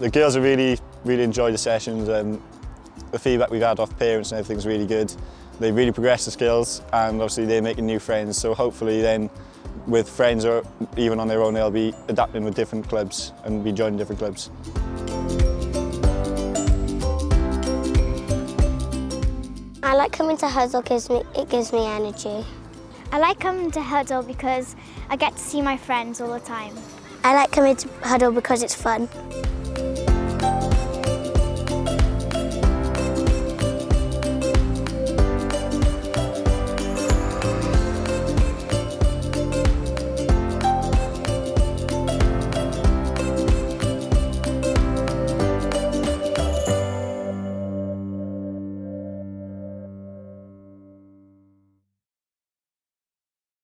The girls have really enjoyed the sessions, and the feedback we've had off parents and everything's really good. They've really progressed the skills, and obviously they're making new friends, so hopefully then with friends or even on their own they'll be adapting with different clubs and be joining different clubs. I like coming to Huddle because it gives me energy. I like coming to Huddle because I get to see my friends all the time. I like coming to Huddle because it's fun.